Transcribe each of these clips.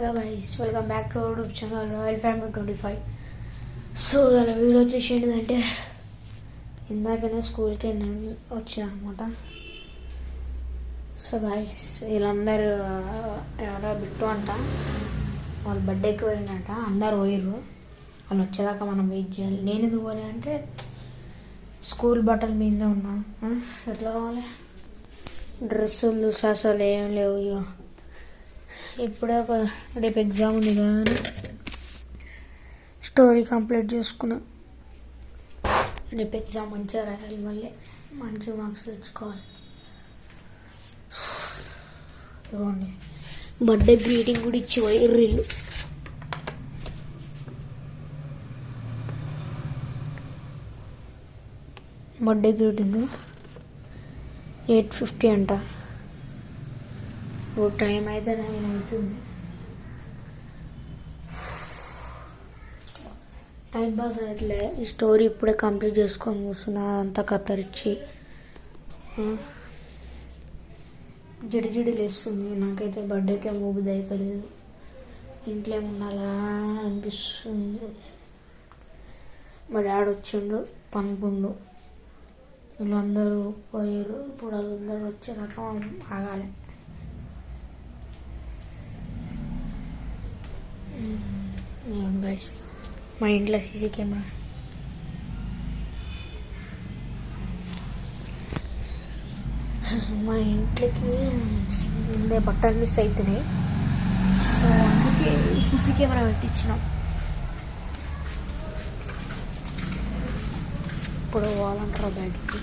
Hello guys, welcome back to our YouTube channel royal family 25. So దాని video వచ్చేసి ఏంటంటే ఇందాకనే స్కూల్కి వచ్చాను అనమాట. సో గైస్, వీళ్ళందరూ ఎవరో బిట్టు అంట, వాళ్ళ బర్త్డేకి పోయిందంట. అందరు పోయిర్రు, వాళ్ళు వచ్చేదాకా మనం వెయిట్ చేయాలి. నేను ఎందుకు పోలే అంటే స్కూల్ బట్టల మీద ఉన్నా. ఎట్లా పోవాలి? డ్రెస్సులు అసలు ఏం లేవు. ఇక ఇప్పుడే రేపు ఎగ్జామ్ ఉంది కదా, స్టోరీ కంప్లీట్ చేసుకున్నా. రేపు ఎగ్జామ్ మంచిగా రాయాలి, మళ్ళీ మంచి మార్క్స్ తెచ్చుకోవాలి. ఇవ్వండి, బర్త్డే గ్రీటింగ్ కూడా ఇచ్చి పోయిర్రు. బర్త్డే గ్రీటింగ్ 8:50 అంట. ఓ టైం అయితే 9 అవుతుంది. టైం పాస్ అయితే ఈ స్టోరీ ఇప్పుడే కంప్లీట్ చేసుకొని కూర్చున్నా. అంతా కత్తరిచ్చి జిడి లేస్తుంది. నాకైతే బర్త్డేకే మూబుది అవుతలేదు. ఇంట్లో ఏముండాలా అనిపిస్తుంది. మా డాడీ వచ్చిండు, పనుకుండు. వీళ్ళందరూ పోయారు. ఇప్పుడు వాళ్ళందరూ వచ్చేదాకా ఆగాలి. గైస్, మా ఇంట్లో సీసీ కెమెరా. మా ఇంట్లోకి ముందే బట్టలు మిస్ అవుతున్నాయి. సో అందుకే సీసీ కెమెరా పెట్టించినాం. ఇప్పుడు పోవాలంటారా బయటికి?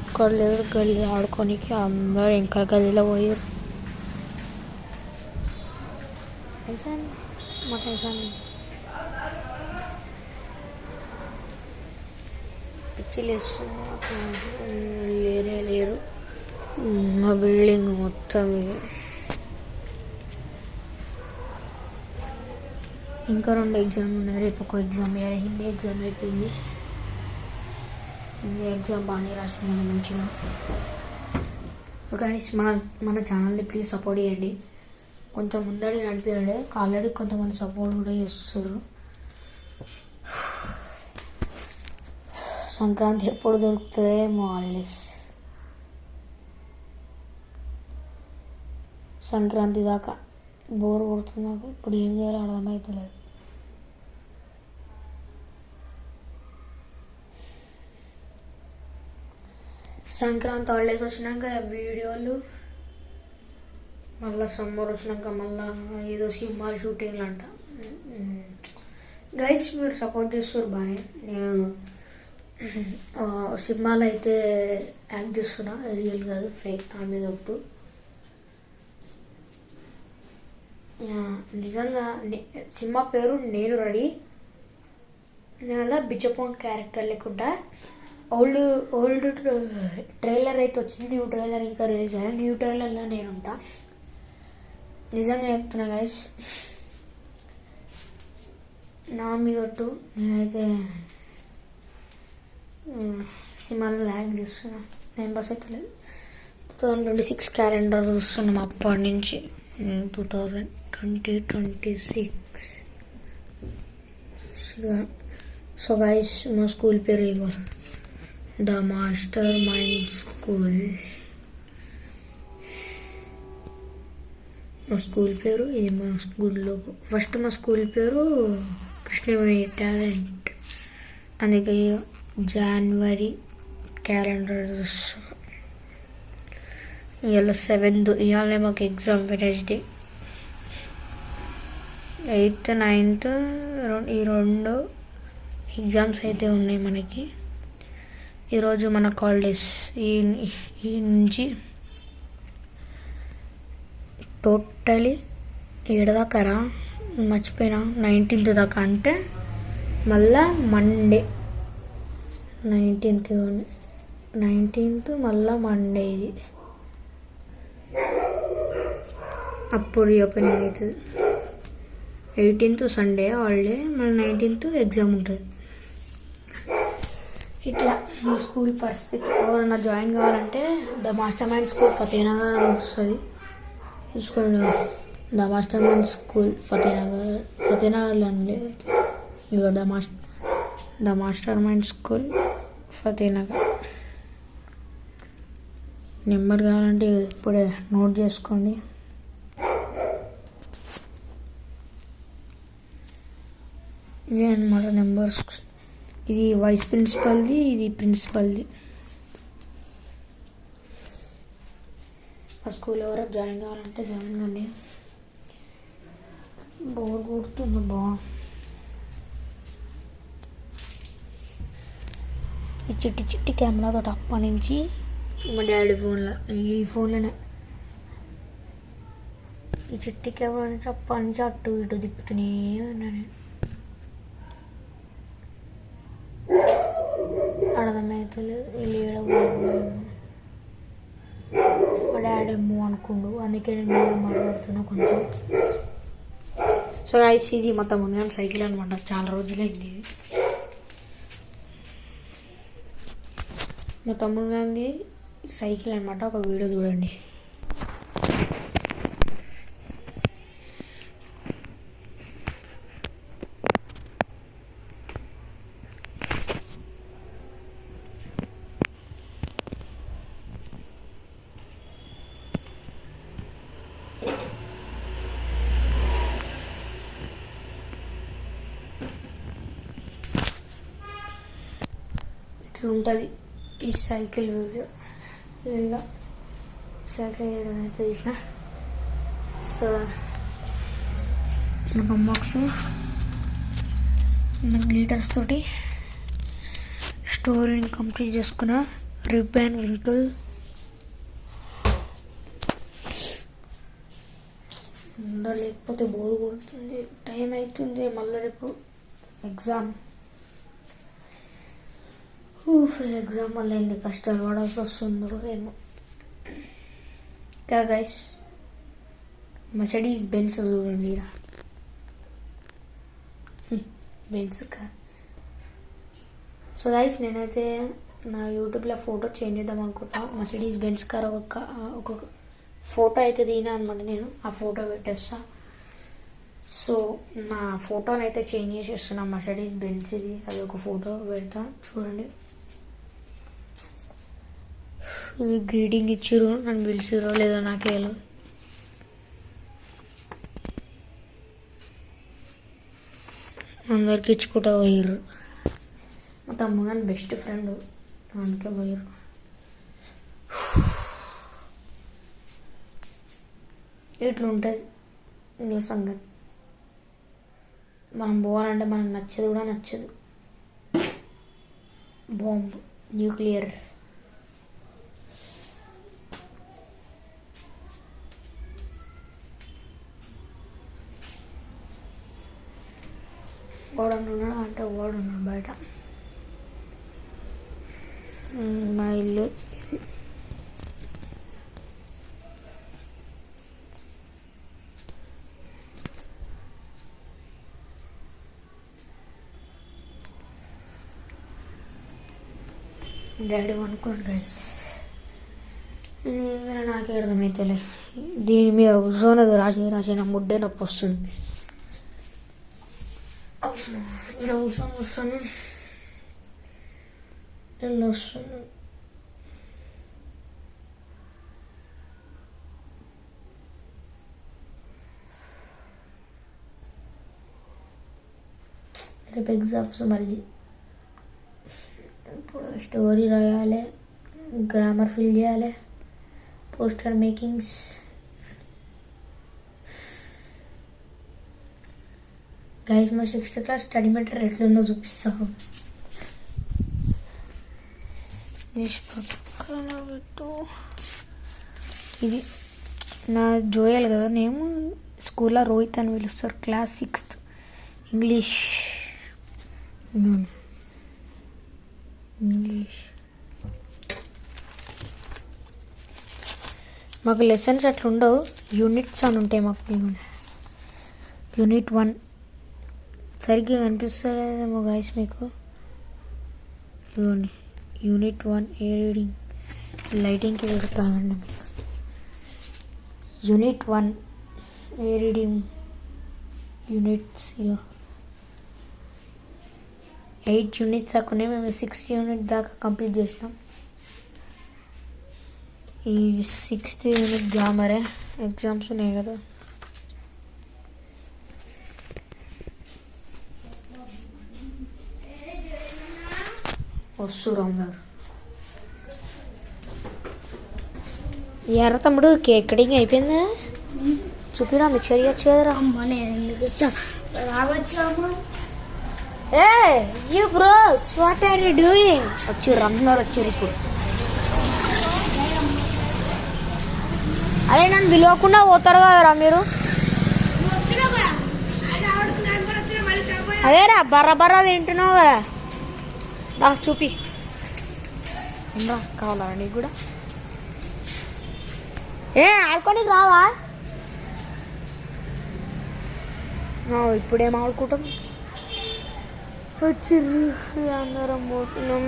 ఒక్కరు లేరు గల్లీ ఆడుకోనికి. అందరూ ఇంకా గల్లీలో పోయారు. లేరు. మా బిల్డింగ్ మొత్తం ఇంకా 2 ఎగ్జామ్ ఉన్నాయి. రేపు ఒక ఎగ్జామ్ వేయాలి. హిందీ ఎగ్జామ్ అయిపోయింది. హిందీ ఎగ్జామ్ బాగానే రాసినాను మంచిగా. గైస్, మన ఛానల్ని ప్లీజ్ సపోర్ట్ చేయండి. కొంచెం ముందడి నడిపాడు. ఆల్రెడీ కొంతమంది సపోర్ట్ కూడా చేస్తారు. సంక్రాంతి ఎప్పుడు దొరుకుతాయేమో హాలిడేస్. సంక్రాంతి దాకా బోర్ కొడుతుంది నాకు. ఇప్పుడు ఏం చేయాలో అర్థమవుతలేదు. సంక్రాంతి హాలిడేస్ వచ్చినాక వీడియోలు, మళ్ళీ సమ్మర్ వచ్చినాక మళ్ళీ ఏదో సినిమాల షూటింగ్లు అంట. గైస్, మీరు సపోర్ట్ చేస్తారు బాగానే. నేను సినిమాలు అయితే యాక్ట్ చేస్తున్నా, రియల్ కాదు, ఫేక్. నా మీద ఒకటి నిజంగా సినిమా పేరు నేను రెడీ. నేను అలా బిచ్చపోన్ క్యారెక్టర్ లేకుండా ఓల్డ్ ట్రైలర్ అయితే వచ్చింది. న్యూ ట్రైలర్ ఇంకా రిలీజ్ అయ్యాలి. న్యూ ట్రైలర్లో నేను ఉంటా. నిజంగా చెప్తున్నా గైస్, నా మీద ఒట్టు. నేనైతే సినిమాలో యాక్ట్ చేస్తున్నా. నేను బస్ అయితే లేదు. 2026 క్యాలెండర్ చూస్తున్నాం అప్పటి నుంచి. 2026. సో గైస్, మా స్కూల్ పేరు ఇగో, ద మాస్టర్ మైండ్ స్కూల్. మా స్కూల్ పేరు ఇది. మా స్కూల్లో ఫస్ట్ మా స్కూల్ పేరు కృష్ణవేణి టాలెంట్. అందుకే జనవరి క్యాలెండర్ చూస్తాం. ఇవాళ 7th. ఇవాళ మాకు ఎగ్జామ్ వెనస్డే. 8th, 9th ఈ 2 ఎగ్జామ్స్ అయితే ఉన్నాయి మనకి. ఈరోజు మన హాలిడేస్. ఈ నుంచి టోటలీ 7 దాకా మర్చిపోయినా. 19th దాకా అంటే మళ్ళా మండే. 19th మళ్ళా మండే. ఇది అప్పుడు రీఓపెనింగ్ అవుతుంది. 18th Sunday holiday. మళ్ళీ 19th ఎగ్జామ్ ఉంటుంది. ఇట్లా మీ స్కూల్ పరిస్థితి ఎవరైనా జాయిన్ కావాలంటే the master mind school Fatehnagar అని వస్తుంది, చూసుకోండి. ద మాస్టర్ మైండ్ స్కూల్ ఫతేనగర్లో లేదు, ఇదిగో the master mind school Fatehnagar. Number కావాలంటే ఇప్పుడే నోట్ చేసుకోండి. ఇదే అనమాట నెంబర్స్. ఇది వైస్ ప్రిన్సిపల్ది, ఇది ప్రిన్సిపల్ది. ఆ స్కూల్ ఎవరో జాయిన్ కావాలంటే జాయిన్ కండి. బోర్ కొడుతుంది ఈ చిట్టి చిట్టి కెమెరాతో అప్పటి నుంచి మా డాడీ ఫోన్లో, ఈ ఫోన్లోనే ఈ చిట్టి కెమెరా నుంచి అప్పటి నుంచి అటు ఇటు తిప్పుతూనే ఉన్నాను. అర్థమవుతలేదు వీళ్ళు మా డాడీ ఏమో అనుకుండు, అందుకే నేను మాట్లాడుతున్నా కొంచెం. సో గైస్ ఇది మా తమ్ముడు సైకిల్ అనమాట, చాలా రోజులైంది ఇది. మా తమ్ముడు గాంధీ సైకిల్ అనమాట, ఒక వీడియో చూడండి. ఇట్లా ఉంటుంది ఈ సైకిల్ వీడియో. ఇలా సైకిల్ వేయడం అయితే చూసిన. సో బాక్స్ గ్లీటర్స్ తోటి స్టోరీని కంప్లీట్ చేసుకున్న రిప్ అండ్ వింకిల్. ఉందా లేకపోతే బోర్ కొడుతుంది, టైం అవుతుంది, మళ్ళీ రేపు ఎగ్జామ్. ఎగ్జామ్ వల్ల ఎన్ని కష్టాలు పడాల్సి వస్తుందో ఏమో. ఇంకా గైస్ మెర్సిడీస్ బెంజ్ చూడండి, బెంజ్ కార్. సో గైస్ నేనైతే నా యూట్యూబ్లో ఫోటో చేంజ్ చేద్దాం అనుకుంటున్నాను. మెర్సిడీస్ బెంజ్ కార్ ఒక ఫోటో అయితే దీనా అనమాట, నేను ఆ ఫోటో పెట్టేస్తా. సో నా ఫోటోని అయితే చేంజ్ చేసేస్తున్నా, మెర్సిడీస్ బెంజ్ ఇది, అది ఒక ఫోటో పెడతా చూడండి. ఇది గ్రీటింగ్ ఇచ్చిర్రు, నన్ను పిలిచిర్రో లేదో నాకే తెలియదు. అందరికి ఇచ్చుకుంటా పోయిర్రు. మా తమ్ముడు నన్ను బెస్ట్ ఫ్రెండ్, అందుకే పోయిర్రు. ఇట్లా ఉంటుంది ఇంగ్లీష్ సంగతి. మనం పోవాలంటే మనకు నచ్చదు కూడా నచ్చదు. Bomb, nuclear. వాడున్నాడు అంటే వాడున్నాడు బయట. మా ఇల్లు డాడీ అనుకోండి గైస్. నాకే అర్థమవుతలే, దీని మీద కూర్చొని రాసి నా ముడ్డే నొప్పి వస్తుంది. ఇలా కూర్చొని ఇలా వస్తుంది. రేపు ఎగ్జామ్స్ మళ్ళీ. ఇప్పుడు స్టోరీ రాయాలి, గ్రామర్ ఫిల్ చేయాలి, పోస్టర్ మేకింగ్స్. గైస్ మా 6th క్లాస్ స్టడీ మెటీరియల్ ఎట్లుందో చూపిస్తాను. ఇది నా జోయల్ కదా, నేను స్కూల్లో రోహిత్ అని పిలుస్తారు. Class 6th English. మాకు లెసన్స్ అట్లా ఉండవు, యూనిట్స్ అని ఉంటాయి మాకు. యూనిట్ 1 సరిగ్గా కనిపిస్తలేదేమో గైస్ మీకు. ఇవ్వండి యూనిట్ 1 ఏ రీడింగ్ లైటింగ్కి పెడతానండి మీకు. యూనిట్ 1 ఏ రీడింగ్ యూనిట్స్ 8 యూనిట్స్ దాకా మేము 6 యూనిట్ దాకా కంప్లీట్ చేసినాం. ఈ 6th యూనిట్ గ్రామరే ఎగ్జామ్స్ ఉన్నాయి కదా. వస్తుడు అందరు ఎర్ర తమ్ముడు కేక్ కటింగ్ అయిపోయిందా? చూపిరా మిక్చర్ ఇవ్వచ్చు కదరా. Hey you bros what are you doing? వచ్చి రమ్మన్నారు వచ్చారు ఇప్పుడు. అరే నన్ను విలువకుండా పోతారు కదరా మీరు. అదేరా బర్ర తింటున్నావు కదా. నాకు చూపి కావాలా నీకు కూడా. ఏ ఆడుకోనికి రావా? ఇప్పుడేం ఆడుకుంటాం. వచ్చిర్రు అందరం పోతున్నాం.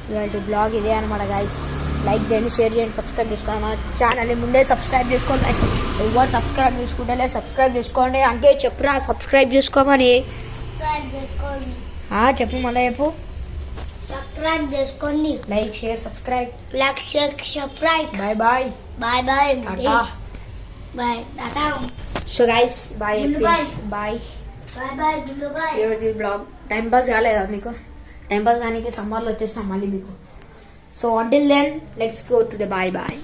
ఇవాళ బ్లాగ్ ఇదే అనమాట గాయస్. లైక్ చేయండి, షేర్ చేయండి, సబ్స్క్రైబ్ చేసుకోండి. మా ఛానల్ని ముందే సబ్స్క్రైబ్ చేసుకోండి. ఎవరు సబ్స్క్రైబ్ చేసుకుంటే సబ్స్క్రైబ్ చేసుకోండి. అంటే చెప్పురా సబ్స్క్రైబ్ చేసుకోమని. చెప్పు మళ్ళీ చెప్పు. సబ్స్క్రైబ్ చేసుకోండి. Like share subscribe. Bye bye bye bye bye tata. So guys bye bye bye bye. ఈరోజు బ్లాగ్ టైం పాస్ కాలేదా మీకు? టైం పాస్ కానీ సమ్మర్లో వచ్చేస్తాం మళ్ళీ మీకు. So until then, let's go to the bye-bye.